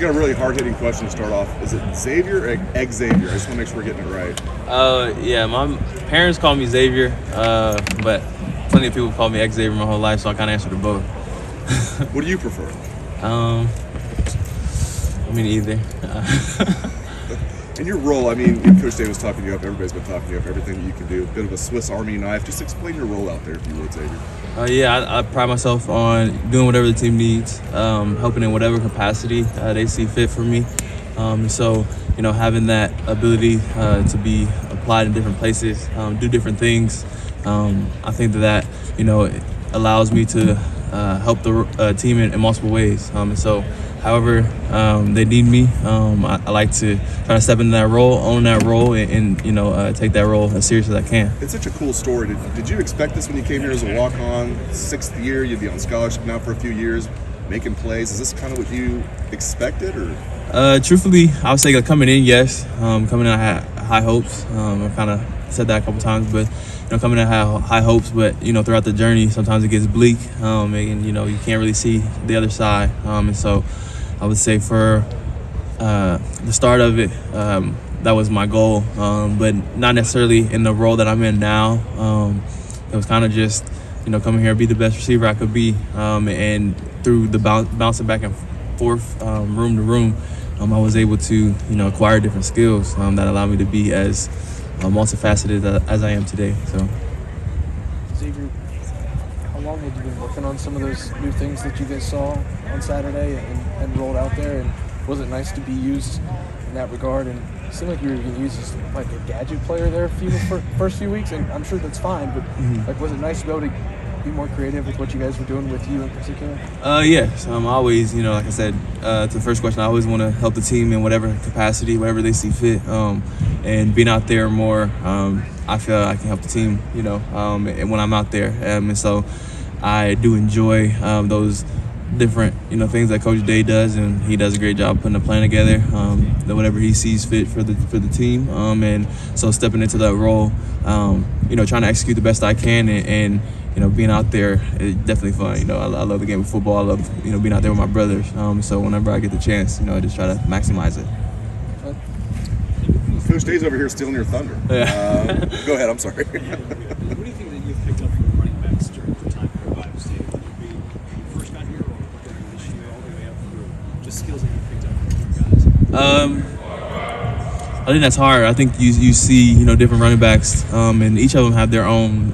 got a really hard-hitting question to start off. Is it Xavier or Xavier? I just want to make sure we're getting it right. Yeah, my parents call me Xavier, but plenty of people call me Xavier my whole life, so I kind of answer to both. What do you prefer? I mean, either. In your role, I mean, Coach Day was talking you up. Everybody's been talking you up. Everything that you can do. A bit of a Swiss Army knife. Just explain your role out there, if you would, Xavier. Yeah, I pride myself on doing whatever the team needs, helping in whatever capacity they see fit for me. So, having that ability to be applied in different places, do different things, I think that it allows me to help the team in multiple ways. And so, however they need me, I like to try to step into that role, own that role, and take that role as serious as I can. It's such a cool story. Did you expect this when you came here as a walk-on? 6th year, you'd be on scholarship now for a few years, making plays. Is this kind of what you expected, or? Truthfully, I would say coming in, yes. Coming in, I had high hopes. I kind of said that a couple times, but coming in, I had high hopes. But throughout the journey, sometimes it gets bleak, and you can't really see the other side. And so, I would say for the start of it, that was my goal, but not necessarily in the role that I'm in now. It was kind of just coming here, be the best receiver I could be, and through the bouncing back and forth, room to room, I was able to acquire different skills that allow me to be as multifaceted as I am today. So, Xavier, how long had you been working on some of those new things that you guys saw on Saturday and rolled out there? And was it nice to be used in that regard? And it seemed like you were being used as like a gadget player there first few weeks, and I'm sure that's fine. But was it nice to be able to be more creative with what you guys were doing with you in particular? Yes. I always, like I said, to the first question, I always want to help the team in whatever capacity, whatever they see fit. And being out there more, I feel I can help the team, and when I'm out there. And so I do enjoy those different, things that Coach Day does, and he does a great job putting a plan together, whatever he sees fit for the team. And so stepping into that role, trying to execute the best I can, and being out there is definitely fun. I love the game of football. I love, being out there with my brothers. So whenever I get the chance, I just try to maximize it. Coach Day's over here stealing your thunder. Yeah. Go ahead, I'm sorry. What do you think that you've picked up from the running backs during your time here at Ohio State? When you first got here, or during this year, all the way up through, just skills that you've picked up from other guys? I think that's hard. I think you see different running backs, and each of them have their own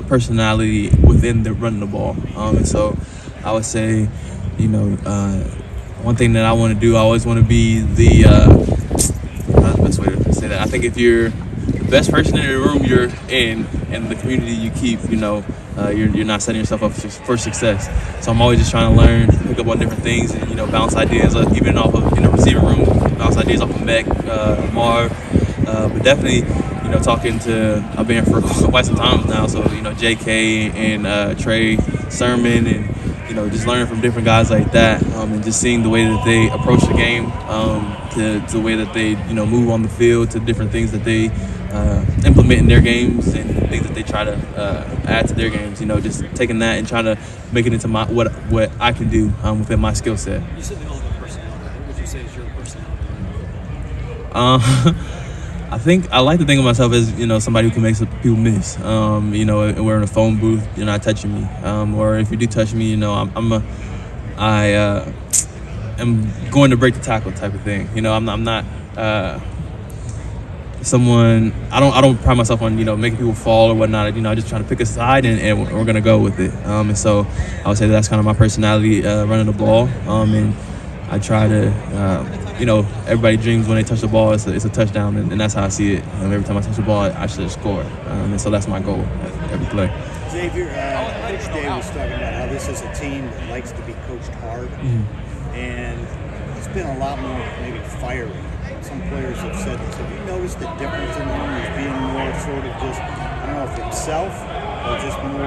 personality within the running the ball. And so I would say, one thing that I want to do, I always want to be the best way to say that. I think if you're the best person in the room you're in, and the community you keep, you're not setting yourself up for success. So I'm always just trying to learn, pick up on different things, and bounce ideas, even off of receiving room, bounce ideas off of Mech, Marv, but definitely talking to, I've been here for quite some time now, so JK and Trey Sermon, and just learning from different guys like that, and just seeing the way that they approach the game, to the way that they move on the field, to different things that they implement in their games, and things that they try to add to their games. Just taking that and trying to make it into what I can do within my skill set. You said they all have a personality. What would you say is your personality? I think I like to think of myself as somebody who can make some people miss. We're in a phone booth, you're not touching me, or if you do touch me, I am going to break the tackle type of thing. I'm not someone. I don't pride myself on making people fall or whatnot. I just try to pick a side, and we're gonna go with it. And so I would say that's kind of my personality, running the ball. And I try to, everybody dreams when they touch the ball, it's a touchdown, and that's how I see it. Every time I touch the ball, I should score. And so that's my goal at every play. Xavier, Coach Day was talking about how this is a team that likes to be coached hard, and it's been a lot more maybe fiery. Some players have said this. Have you noticed the difference in him as being more sort of just, I don't know if himself, or just more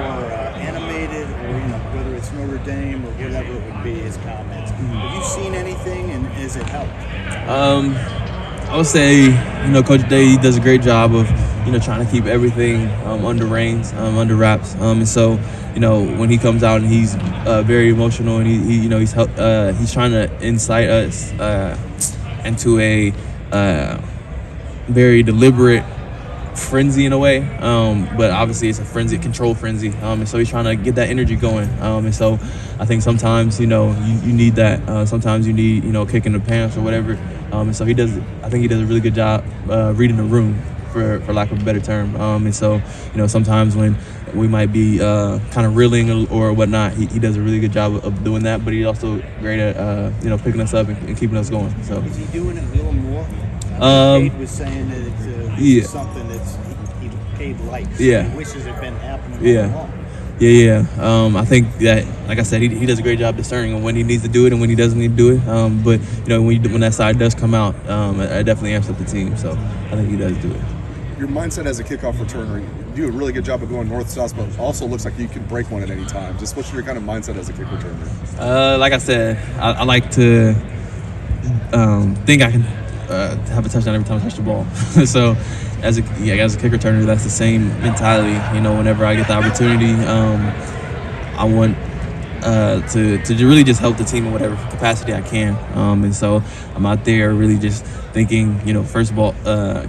animated, or whether it's Notre Dame or whatever it would be, his comments. Have you seen anything, and has it helped? I would say, Coach Day does a great job of trying to keep everything under reins, under wraps. And so, when he comes out and he's very emotional and he's trying to incite us into a very deliberate frenzy in a way, but obviously it's a frenzy, control frenzy, and so he's trying to get that energy going, and so I think sometimes you need that, sometimes you need a kick in the pants or whatever, and so I think he does a really good job reading the room, for lack of a better term, and so sometimes when we might be kind of reeling or whatnot, he does a really good job of doing that, but he's also great at picking us up and keeping us going. So Is he doing it a little more? Cade was saying that it's something that's Cade likes. Yeah. He wishes it had been happening all along. Yeah. I think that, like I said, he does a great job discerning on when he needs to do it and when he doesn't need to do it. But when that side does come out, it definitely amps up the team. So I think he does do it. Your mindset as a kickoff returner, you do a really good job of going north-south, but also looks like you can break one at any time. Just what's your kind of mindset as a kick returner? Like I said, I like to think I can have a touchdown every time I touch the ball. So as a kick returner, that's the same mentality. Whenever I get the opportunity, I want to really just help the team in whatever capacity I can. And so I'm out there really just thinking, first of all,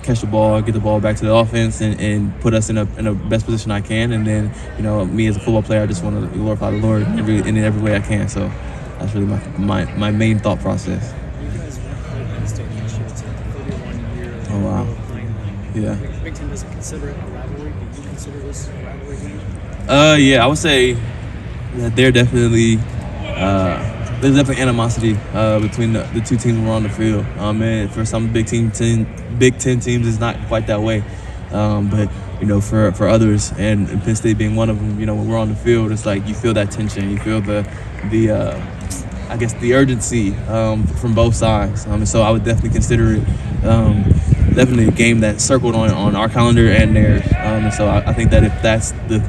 catch the ball, get the ball back to the offense, and put us in a best position I can. And then, me as a football player, I just want to glorify the Lord in every way I can. So that's really my main thought process. You guys went to Penn State last year. It's a 31-year Oh, wow. playing. Yeah. The Big Ten doesn't consider it a rivalry. Do you consider this a rivalry game? Yeah, I would say that there's definitely animosity between the two teams who are on the field. And for some Big Ten teams, it's not quite that way. But for others, and Penn State being one of them, when we're on the field, it's like you feel that tension, you feel the urgency from both sides. And so I would definitely consider it definitely a game that's circled on our calendar and theirs. And so I think that if that's the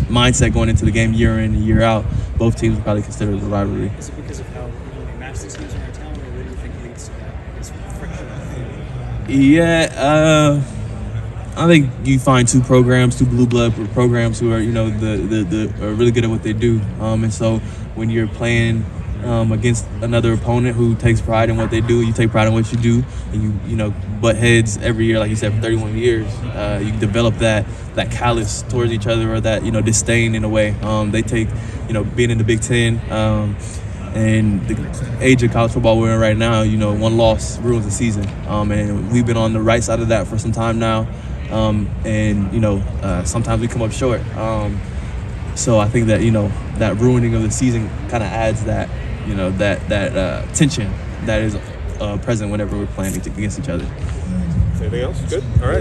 mindset going into the game year in and year out, both teams would probably consider it a rivalry. Is it because of how they match these teams in their talent, or what do you think leads to that friction? Yeah, I think you find two blue blood programs who are are really good at what they do. And so when you're playing against another opponent who takes pride in what they do, you take pride in what you do, and you butt heads every year, like you said, for 31 years. You develop that callous towards each other, or that disdain in a way. They take being in the Big Ten and the age of college football we're in right now. One loss ruins the season, and we've been on the right side of that for some time now. And sometimes we come up short. So I think that that ruining of the season kind of adds that that tension that is present whenever we're playing against each other. Anything else? Good. All right.